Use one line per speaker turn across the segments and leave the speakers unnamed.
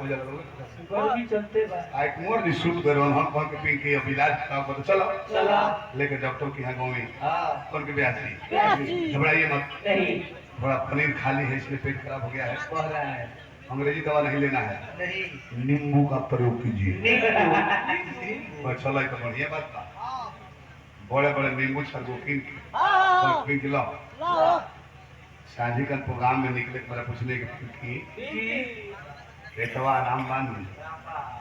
हो जा रहा
गर्मी चलते बा
एक मोर जी सूट करो हम कौन के पिंक के अब इलाज खराब कर चलो
चला
लेके डॉक्टर के यहाँ गाँव में
हां
कौन के ब्यासी घबराइए मत
नहीं
थोड़ा पनीर खाली है इसलिए पेट खराब हो गया है
कह रहा है
अंग्रेजी दवा नहीं लेना है
नहीं
नींबू का प्रयोग कीजिए
नींबू
तो चलो तो बढ़िया बात था बड़े बड़े नींबू छरगो किन के लो शादी का प्रोग्राम में निकले मेरा पूछने की बेटवा राम बान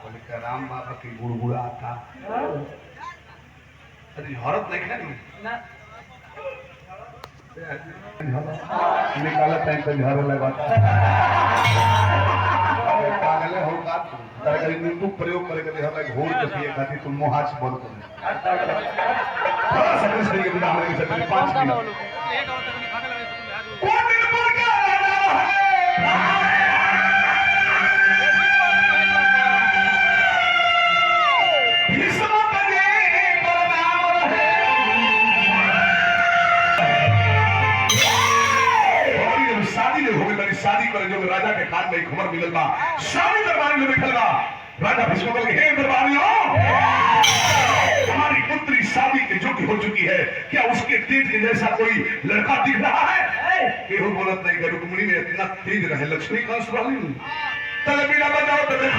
बोले का राम बाबा की गुड़गुड़ा था अरे हरत नहीं खानी
ना
निकाला टाइम पे घर लगा पागल हो का तरकारी नींबू प्रयोग करे के हमें घोर के पिए खाती तुम मुहां से बोल कर थोड़ा सा सही के बिना हमारे से 5 मिनट कौन नींबू का राजा है शादी करे जो राजा के कान में खबर मिलल बा शादी दरबार में बैठल बा राजा भीष्म के हे दरबारियों हमारी पुत्री शादी के योग्य हो चुकी है क्या उसके तेज के जैसा कोई लड़का दिख रहा है केहू बोलत नहीं कि रुक्मिणी में इतना तेज रहे लक्ष्मी कंस वाली तले बिना बजाओ तले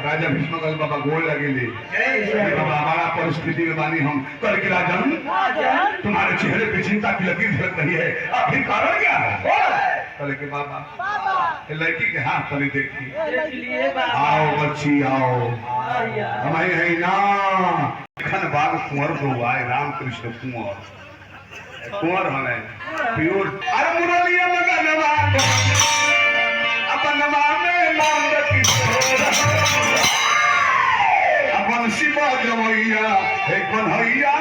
राजा भीष्म बाबा गोल लगेले बाबा हमारा परिस्थिति में बानी हम कर के राजन तुम्हारे चेहरे पे चिंता की लकीर झलक रही है आखिर कारण क्या है कल के बाबा लड़की के हाथ पर देखी आओ बच्ची आओ हमारे है ना खन बाग कुंवर को आए रामकृष्ण कुंवर हमें प्योर अरे मुरलिया मगनवा अपन में मांग अपन शिवा जमैया एक कन्हैया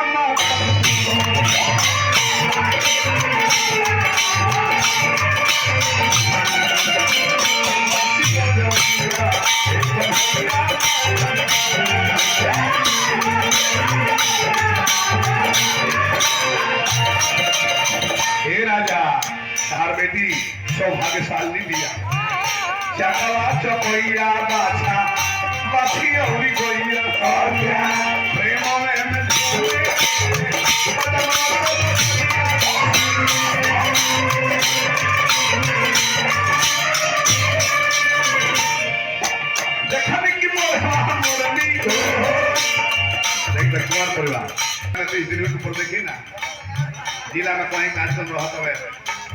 हे राजा तार बेटी सौभाग्यशाली दिया चकवा चकोइया बाछा बाछी होली कोइया प्रेम में देखने की मोरनी देख कुमार परिवार इस दिन में ऊपर देखी ना जिला में कहीं कार्यक्रम रहता है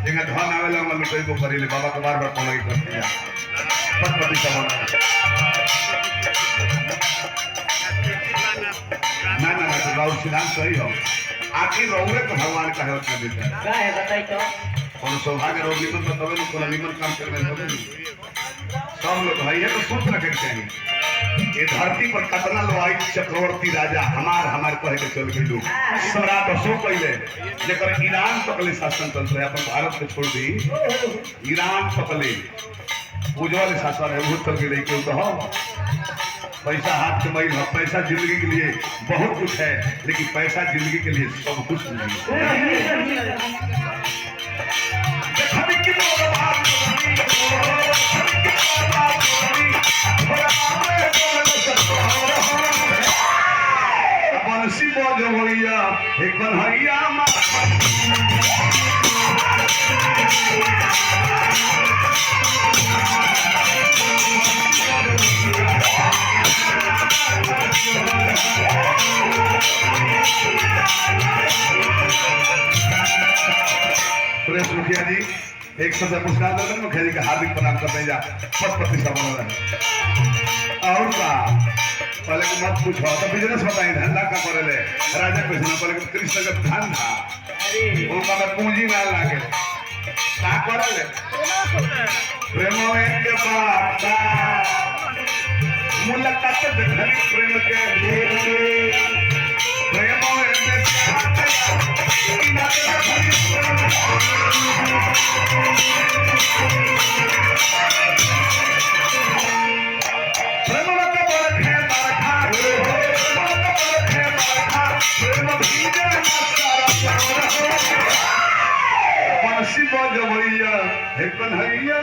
जगह धन आवेला हम लुटई को करिले बाबा को बार-बार फोन लगी करते हैं पटपटी सब ना तो राउर सिद्धांत सही हो आखिर रहुए तो भगवान का है उसमें देता है
क्या है बताई तो
कौन सौभाग्य रोग निमन तो तबे कोई निमन काम करने तबे सब लोग भाई है तो सोच रखे चाहिए ये धरती पर कतना लोग चक्रवर्ती राजा हमार कहे के चल गई सम्राट अशोक पहले जेकर ईरान तकले शासन तंत्र है अपन भारत के छोड़ दी ईरान तकले उज्जवल शासन है वो चल गई क्यों तो पैसा हाथ के मैल पैसा जिंदगी के लिए बहुत कुछ है लेकिन पैसा जिंदगी के लिए सब कुछ नहीं भैया एक कन्हैया सुरेश मुखिया जी एक शब्द पुरस्कार दे मुखिया जी का हार्दिक प्रणाम करते जा पद और का पहले मत पूछो तो बिजनेस बताई धंधा का करे राजा कृष्ण पहले कृष्ण का धंधा उनका में पूंजी ना लागे का करले प्रेम में के बात मुलाकात देखली प्रेम के प्रेम में भैया हे कन्हैया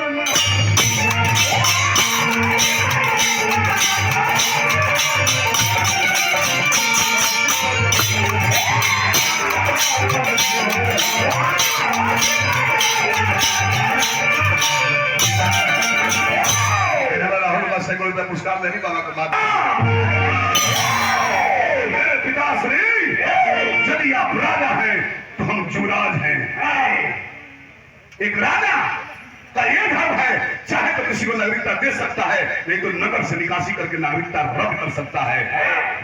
पुरस्कार नहीं बाबा के बाद मेरे पिताश्री यदि आप राजा हैं तो हम युवराज हैं। एक राजा का ये धर्म है, चाहे तो किसी को नागरिकता दे सकता है, नहीं तो नगर से निकासी करके नागरिकता रद्द कर सकता है।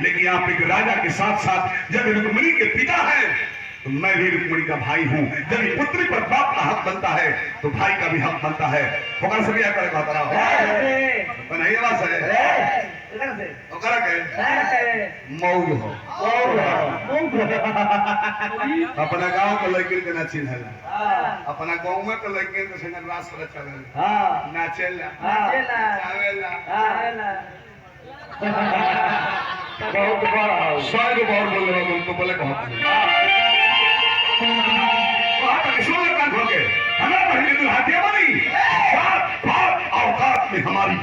लेकिन आप एक राजा के साथ साथ जब रुक्मिणी के पिता हैं तो मैं भी रुक्मिणी का भाई हूँ। जब पुत्री पर बाप का हक बनता है तो भाई का भी हक बनता है। होकर से क्या करेगा तारा नहीं बात है ओकरा के मौग हो अपना गांव के लड़की के ना चिन्हला, अपना गांव में के लड़की के संग रास पर चलेला नाचेला आवेला बहुत बड़ा 100 बार बोले तुम तो बोले बहुत हमारा पहले दुल्हा दिया बनी औकात में हमारी